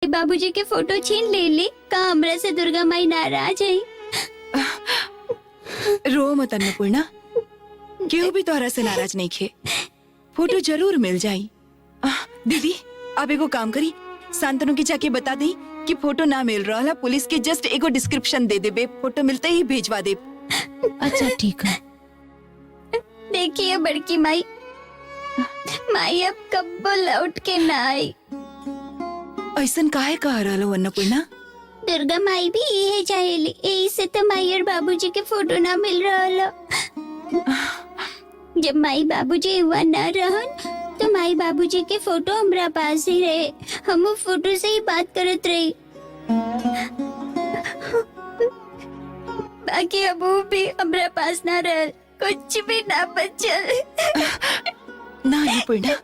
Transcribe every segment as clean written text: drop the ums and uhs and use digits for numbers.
बाबूजी के फोटो छीन ले का हमरा से दुर्गा माई नाराज है। रो मत अन्नपूर्णा, क्यों भी तोहरा से नाराज नहीं खे, फोटो जरूर मिल जाई। दीदी आप एगो काम करी, शांतनु की जाके बता दी कि फोटो ना मिल रहा, पुलिस के जस्ट एगो डिस्क्रिप्शन दे देबे, फोटो मिलते ही भेजवा दे। अच्छा ठीक है। देखिए बड़की माई, माई अब कब लौट के ना आई। ऐसन काहे कह रहा अन्नपूर्णा? दुर्गा माई भी ये चाहेली, यही से तो माई और बाबूजी के फोटो ना मिल रहा। जब माई बाबूजी हुआ न रहन तो माई बाबूजी के फोटो हमरा पास ही रहे, हम वो फोटो से ही बात करत रही। बाकी अब वो भी हमरा पास ना रह, कुछ भी ना बचल। ना अन्नपूर्णा,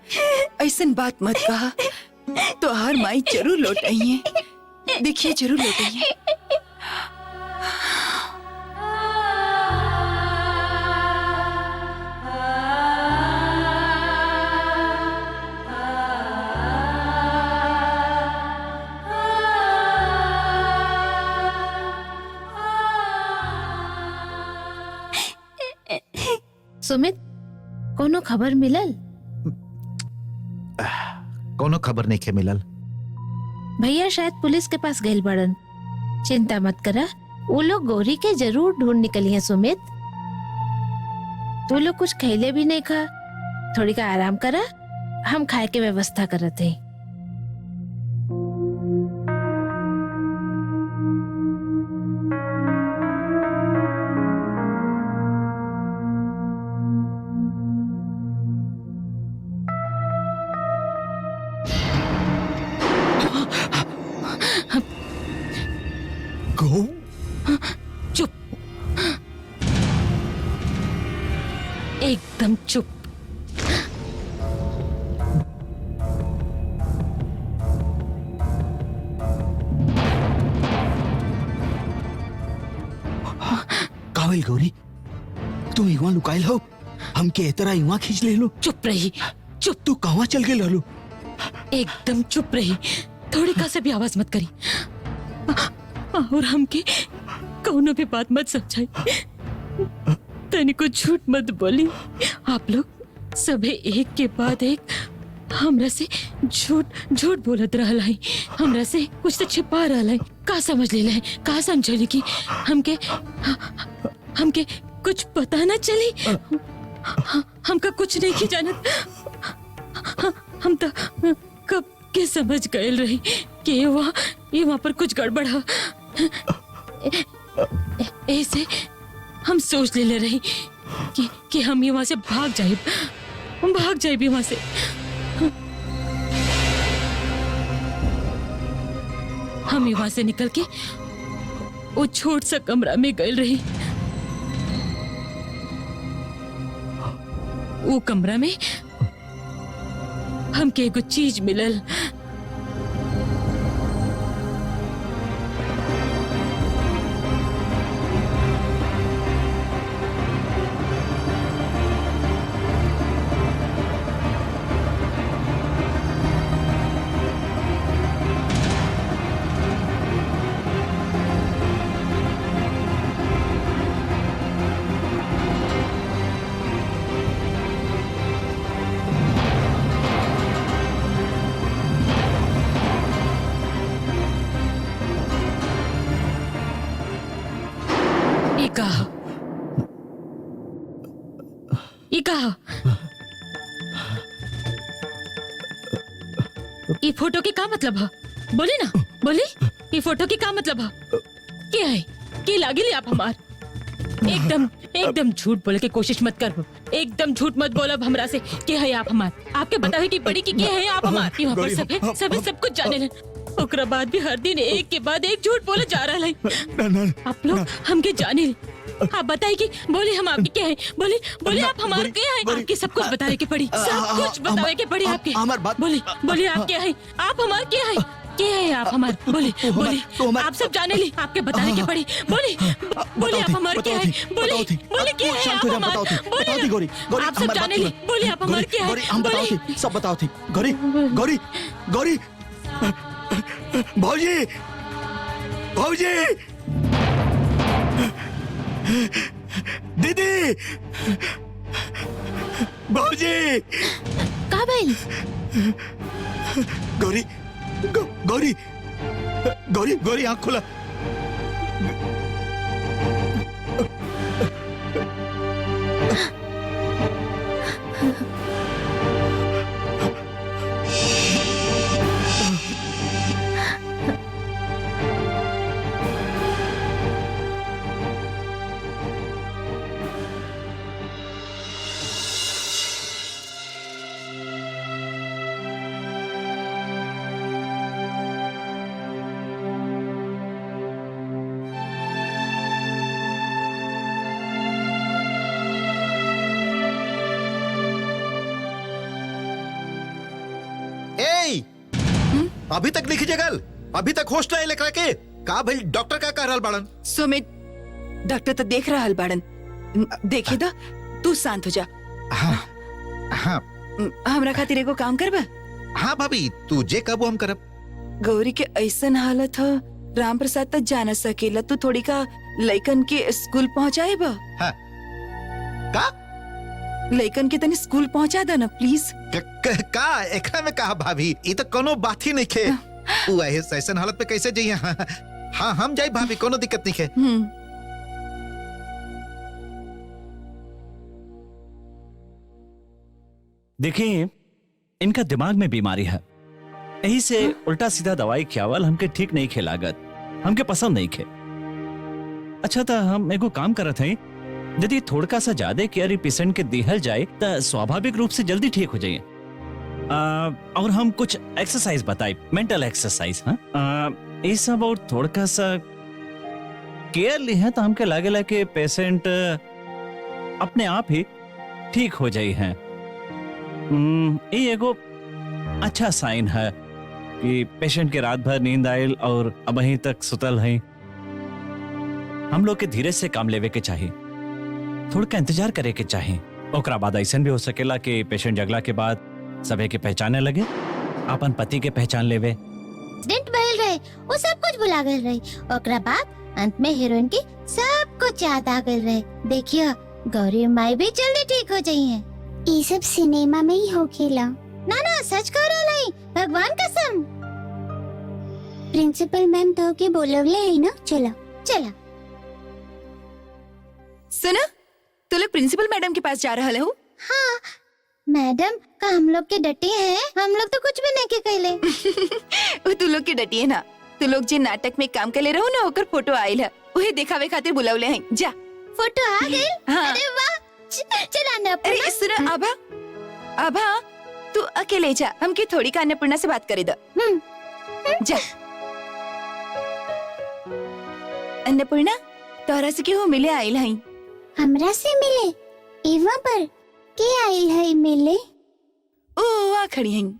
ऐसन बात मत कहा, तो हर माई जरूर लौट आई है, देखिए जरूर लौट आई है। सुमित, कोनो खबर मिलल? कोनो खबर नहीं के मिलल। भैया शायद पुलिस के पास गए बड़न। चिंता मत करा, वो लोग गौरी के जरूर ढूंढ निकली हैं। सुमित, तू लोग कुछ खैले भी नहीं खा, थोड़ी का आराम करा, हम खाए के व्यवस्था करत हैं। चुप, एकदम चुप। काबिल गौरी, तू इवा लुकाइल हो, हमके एतरा इवा खींच ले लो। चुप रही, चुप। तू कहाँ चल गए लालू? एकदम चुप रही, थोड़ी का से भी आवाज मत करी, और हमके कौनो भी बात मत समझाई, तनी को झूठ मत बोली। आप लोग सबे एक के बाद एक हमरा से झूठ बोलत रहल है, हमरा से कुछ तो छिपा रहल है। का समझ ले है, का समझली कि हमके कुछ पता ना चली? हमका कुछ नहीं की जानत, हम तो कब के समझ गए रही कि ये वहाँ पर कुछ गड़बड़ है। ऐसे हम सोच ले रही कि हम यहाँ से भाग जाए भी वहाँ से। हम यहाँ से निकल के वो छोट सा कमरा में गए रही। वो कमरा में हमके कुछ चीज मिलल। ये फोटो की क्या मतलब है? बोली ना, बोली, ये फोटो की क्या मतलब है? क्या है? क्या लागिली आप हमार? एकदम झूठ बोले की कोशिश मत कर, एकदम झूठ मत बोलो हमरा से। क्या है आप हमार? आपके बतावे की पड़ी कि क्या है आप हमार? यहाँ पर सब कुछ जाने ले, ओकरा बाद भी हर दिन एक के बाद एक झूठ बोले जा रहा है। आप लोग हमके जाने ले, आप बताइए कि बोले हम आपके क्या है? बोले आप हमारे क्या है? आपके सब कुछ बताने के पड़ी, सब कुछ बताने के पड़ी आपके। बोले आप क्या है? आप हमारे क्या है? क्या है आप हमारे? बोले आप सब जाने ली, आपके बताने के पड़ी। बोले आप हमारे क्या है? बोले क्या है आप हमारे? बोले आप सब जाने ली, बोले आप हमारे क्या है? सब बताओ थी। गौरी भौजी भौजी दीदी भौजी का भइल? गौरी गौरी गौरी गौरी आंख खोला। अभी तक लिखी जगल, अभी तक होश नहीं लेकर के का भाई डॉक्टर का कह रहल बाड़न। सुमित, डॉक्टर तो देख रहा बाड़न, देखी दा, तू शांत हो जा। हाँ हाँ हमरा खातिर एगो काम करबा? हाँ भाभी, तू जे कबो हम करब। गौरी के ऐसन हालत ह, राम प्रसाद तक जा न सकेला, तू थोड़ी का लइकन के स्कूल पहुँचाए बा। हाँ का लइकन के तनी स्कूल पहुँचा दा ना प्लीज। का एकरा में कहा भाभी, ये तो कोनो बात ही नहीं खे। तू ऐसन हालत पे कैसे जाइए? हाँ हम जाए भाभी, कोनो दिक्कत नहीं खे। देखिए, इनका दिमाग में बीमारी है, यही से उल्टा सीधा दवाई खियावल हमके ठीक नहीं खे लागत, हमके पसंद नहीं खे। अच्छा था हम एगो काम करत हैं, यदि थोड़ा सा ज्यादा केयर पेशेंट के दिहल जाए तो स्वाभाविक रूप से जल्दी ठीक हो जाइए। और हम कुछ एक्सरसाइज बताए, मेंटल एक्सरसाइज। हाँ ये सब और थोड़ा सा केयर ली है तो हमके लागेला कि पेशेंट अपने आप ही ठीक हो जाई है। ये एगो अच्छा साइन है कि पेशेंट के रात भर नींद आयल और अब अहीं तक सुतल है। हम लोग के धीरे से काम लेवे के चाहिए, थोड़ा का इंतजार करे के चाहिए। ओकरा बाद ऐसा भी हो सकेला कि पेशेंट जगला के बाद सबे के पहचाने लगे, अपन पति के पहचान लेवे। एक्सीडेंट भइल रहे, वो सब कुछ भुला गए रहे। ओकरा बाद अंत में हीरोइन की सब कुछ याद आ गए रहे। देखियो, गौरी माई भी जल्दी ठीक हो जाइए। ये सब सिनेमा में ही हो खेला। ना ना सच कह रहा है, भगवान कसम। प्रिंसिपल मैम तो के बोलवले है ना, चलो चलो। सुना, तू लोग प्रिंसिपल मैडम के पास जा रहा हो? हाँ मैडम का हम लोग के डटे हैं, हम लोग तो कुछ भी नहीं के कहले। वो तू लोग के डटिए ना, तू लोग जे नाटक में काम कर ले रहो ना, ओकर फोटो आइल है, उहे दिखावे खातिर बुलावले हैं। जा। फोटो आ गई? हाँ। अरे वाह, चला ना। अरे सुना आभा, आभा तू अकेले जा, हमके थोड़ी का अन्नपूर्णा से बात करे दो। जा। अन्नपूर्णा, तोहरा से क्यों मिले आइल हैं? हमरा से मिले? एवा पर के आइल है मिले? ओ आ खड़ी हैं।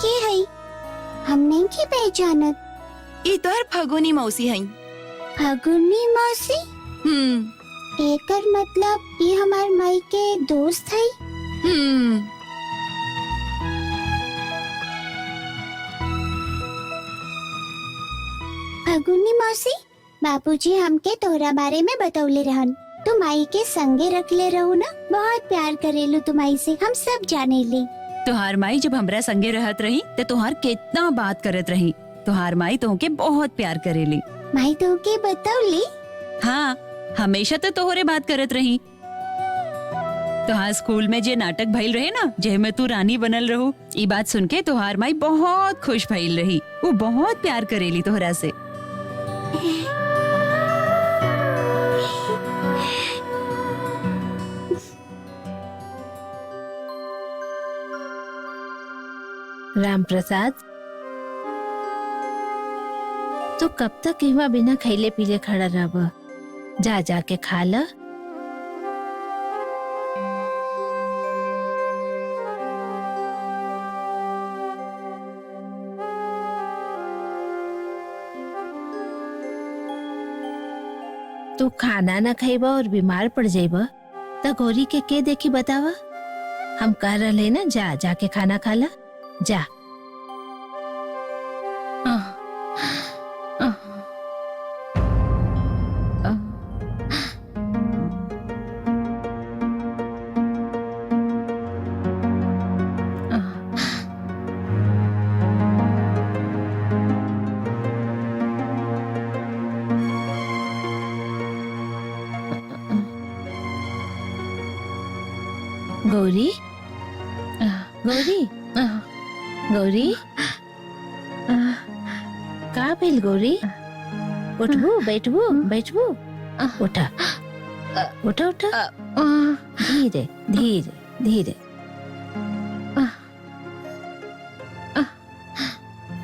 के है? हम नहीं की पहचानत। ये तोहर फगुनी मौसी हैं। फगुनी मौसी? एकर मतलब ये हमार माई के दोस्त है? फगुनी मौसी, बापूजी हमके तोहरा बारे में बतौले रहन। तुम आई के संगे रख ले रहो ना, बहुत प्यार करेलू तुम आई से, हम सब जाने ले। तुहार माई जब हमरा संगे रहत रही ते तुहार कितना बात करत रही। तुहार माई तोहके बहुत प्यार करेली। माई तो के बतौली? हाँ, हमेशा तो तोहरे बात करत रही। तुहार स्कूल में जे नाटक भइल रहे ना, जे में तू रानी बनल रहू, ई बात सुन के तुहार माई बहुत खुश भइल रही। वो बहुत प्यार करेली तोहरा से। राम प्रसाद, तो कब तक इवा बिना खैले पीले खड़ा रहब? जा जाके खा ल। तू खाना न खाइबा और बीमार पड़ जाइबा त गौरी के देखी बतावा। हम कह रहे ना, जा जाके खाना खा ला जा। गौरी गौरी गौरी का भेल गौरी? उठबू बैठबू बैठबू, उठा उठा उठा, धीरे धीरे धीरे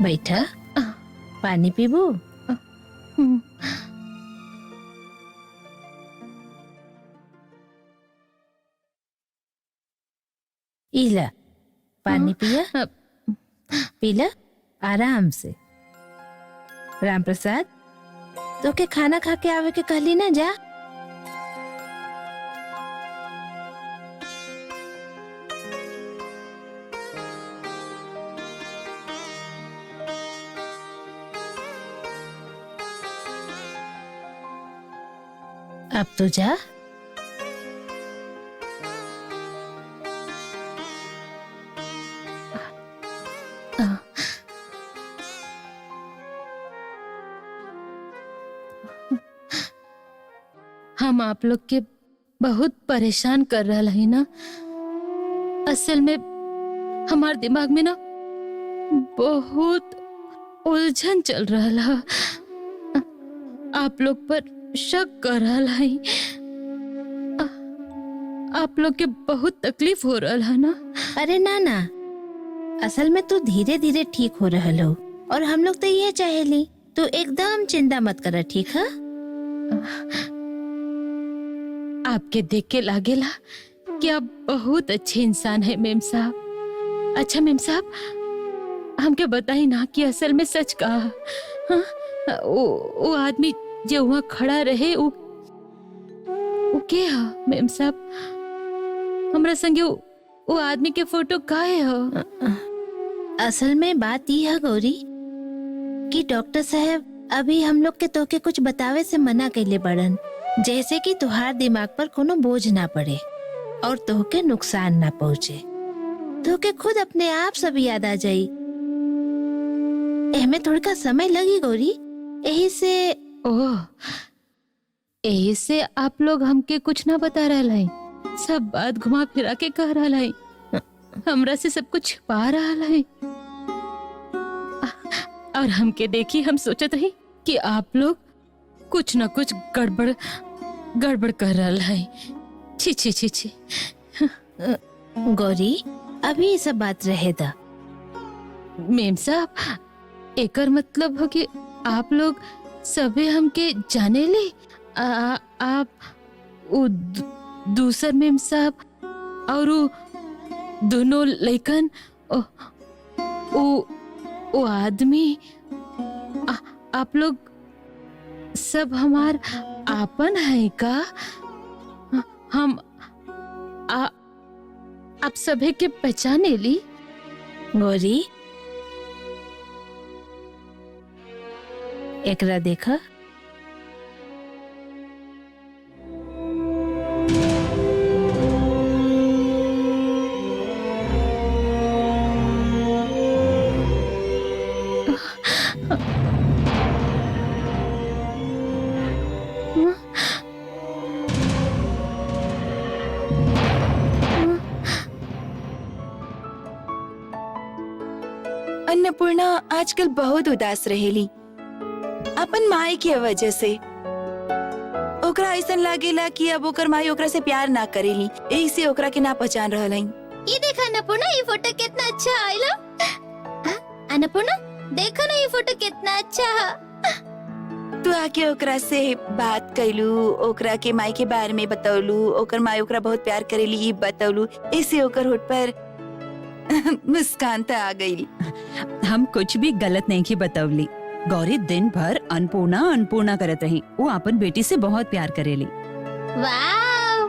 बैठा। पानी पीबू? इला पानी पिया, पीला आराम से। राम प्रसाद, तो के खाना खा के आवे के कहली ना, जा। अब तो जा। हम आप लोग के बहुत परेशान कर रहा है ना। असल में हमारे दिमाग में ना बहुत उलझन चल रहा है। आप लोग पर शक कर रहा है। आप लोग के बहुत तकलीफ हो रहा है ना। अरे ना ना, असल में तू धीरे धीरे ठीक हो रहा हो और हम लोग तो ये चाहेली। तू एकदम चिंता मत कर, ठीक है? आपके देख के लागेला कि आप बहुत अच्छे इंसान है मेम साहब। अच्छा मेम साहब, हमके बताई ना कि असल में सच कहा। हाँ? वो आदमी जो वहाँ खड़ा रहे वो के है मेम साहब? हमरा संगे वो आदमी के फोटो काहे है? असल में बात ये है गौरी कि डॉक्टर साहब अभी हम लोग के तोके कुछ बतावे से मना कैले बड़न, जैसे कि तुहार दिमाग पर कोनो बोझ ना पड़े और तोहके नुकसान ना पहुँचे। तोहके खुद अपने आप सब याद आ जाई। एहमे थोड़ा समय लगी गौरी, यही से। ओह, यही से आप लोग हमके कुछ ना बता रहा है, सब बात घुमा फिरा के कह रहा है, हमरा से सब कुछ छुपा रहा है। और हमके देखी हम सोचत रही कि आप लोग कुछ न कुछ गड़बड़ कर रहा है। छी छी छी छी। गौरी, अभी ये सब बात रहे दा। मेम साहब, एकर मतलब हो कि आप लोग सबे हमके जाने ले। आप दूसर मेम साहब और दोनों लइकन, वो आदमी, आप लोग सब हमार आपन है का? हम आप सभे के पहचाने ली? गौरी, एकरा देखा। अन्नपूर्णा आजकल बहुत उदास रहेली, अपन माई की वजह से। ओकरा ऐसा लागेला कि अब ओकर माई ओकरा से प्यार ना करेली, यही से ओकरा के ना पहचान रहल हई। ये देखा अन्नपूर्णा, ये फोटो कितना अच्छा आइला। अन्नपूर्णा देखो ना, ये फोटो कितना अच्छा है। तू आके ओकरा से बात कैलू, ओकरा के माई के बारे में बतौलू, ओकर माई ओकरा बहुत प्यार करेली ये बतौलू, इससे ओकर होठ पर मुस्कान आ गई। हम कुछ भी गलत नहीं की बतौली। गौरी दिन भर अन्नपूर्णा अन्नपूर्णा करत रही। वो अपन बेटी से बहुत प्यार करेली। वाव!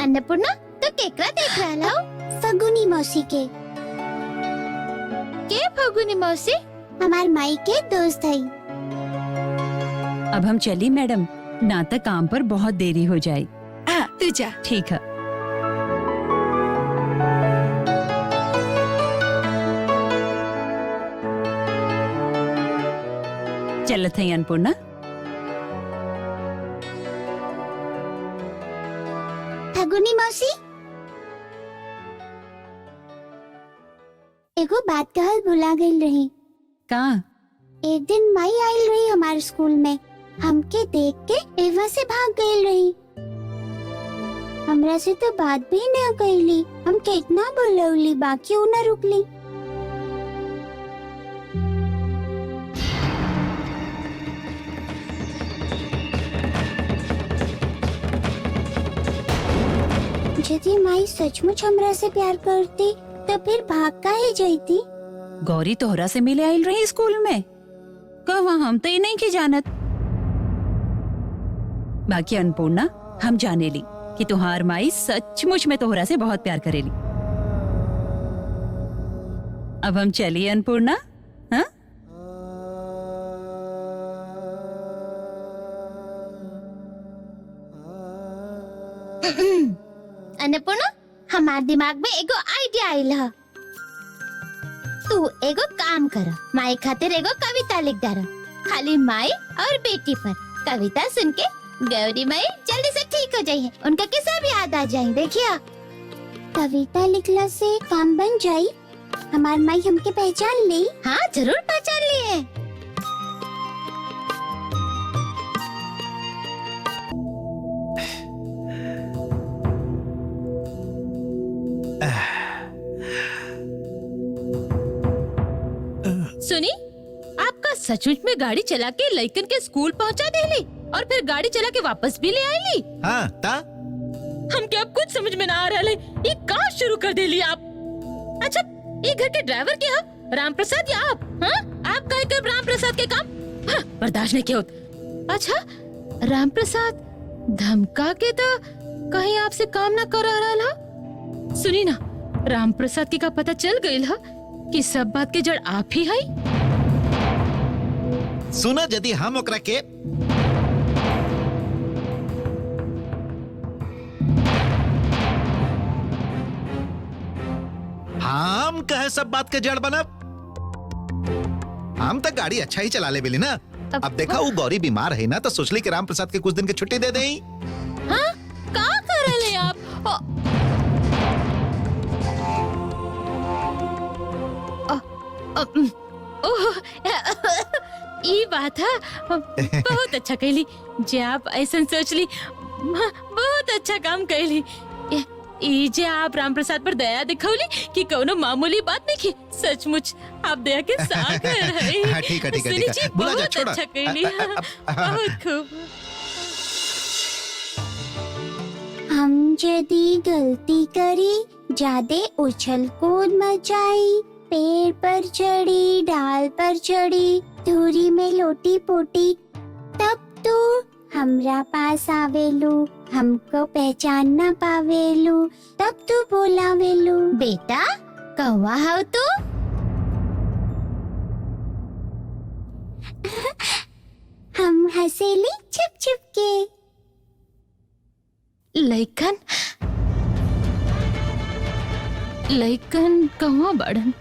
अन्नपूर्णा तो केकरा देख रहा हो? फगुनी मौसी के फगुनी मौसी हमार माई के दोस्त है। अब हम चली मैडम, ना तक काम पर बहुत देरी हो जाए। तू जा। ठीक है। चलत है अन्नपूर्णा। फगुनी मौसी एगो बात कहल भुला गई रही। का? एक दिन माई आयल रही हमारे स्कूल में, हमके देख के एवा से भाग गई रही। हमरा से तो बात भी न कईली। हम कितना बोलौली बाकी उ न रुकली। यदि माई सचमुच हमरा से प्यार करती तो फिर भाग काहे जाती? गौरी तोहरा से मिले आयल रही स्कूल में? कहवा हम तो ये नहीं की जानत। बाकी अन्नपूर्णा हम जाने ली कि तुहार माई सचमुच में तोहरा से बहुत प्यार करेली। अब हम चलिए अन्नपूर्णा। हाँ? अन्नपूर्णा हमार दिमाग में एगो आइडिया आइल ह। तू एगो काम कर, माई खातिर एगो कविता लिख डारा। खाली माई और बेटी पर कविता सुन के गौरी माई जल्दी से ठीक हो जाइए, उनका किस्सा भी याद आ जाए। देखिए कविता लिखला से काम बन जाई। हमार माई हमके पहचान ली। हाँ जरूर पहचान लिए। सुनी, आपका सचमुच में गाड़ी चला के लइकन के स्कूल पहुंचा देली और फिर गाड़ी चला के वापस भी ले आईली। हाँ ता हम क्या कुछ समझ में ना आ रहा है। ये कहाँ शुरू कर देली आप? अच्छा, ये घर के ड्राइवर क्या है? राम प्रसाद या आप? हाँ? आप कहे कर राम प्रसाद के काम? हाँ, बर्दाश्त नहीं किया होता। अच्छा, राम प्रसाद धमका के तो कहीं आपसे काम ना कर रहा। सुनी ना, राम प्रसाद की का पता चल गई है कि सब बात के जड़ आप ही है। सुना, यदि हम ओकरा के हम कहे सब बात के जड़ बनब। हम तो गाड़ी अच्छा ही चला ले बेली ना। अब देखा वो गौरी बीमार है ना, तो सोचली कि राम प्रसाद के कुछ दिन की छुट्टी दे दें। हाँ? का कर रहे आप? ये बात है, बहुत अच्छा कहली जे आप ऐसा सोच ली। बहुत अच्छा काम कहली। ये जे आप राम प्रसाद पर दया दिखौली कि कोनो मामूली बात नहीं की। सचमुच आप दया के सागर है। हाँ, ठीक है, ठीक है, सुनी ठीक है। जी, बुला जा, बहुत छोड़ा। अच्छा कहली। बहुत खूब। हम यदि गलती करी, ज्यादा उछल कूद मचाई, पेड़ पर चढ़ी, डाल पर चढ़ी, धूरी में लोटी पोटी, तब तू हमरा पास आवेलू, हमको पहचान ना पावेलू, तब तू बोलावेलू, बेटा कौवा हो तू? हम हंसेली छुप छुप के। लइकन कहवा बाड़न?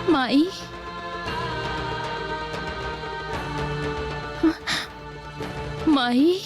माई, माई।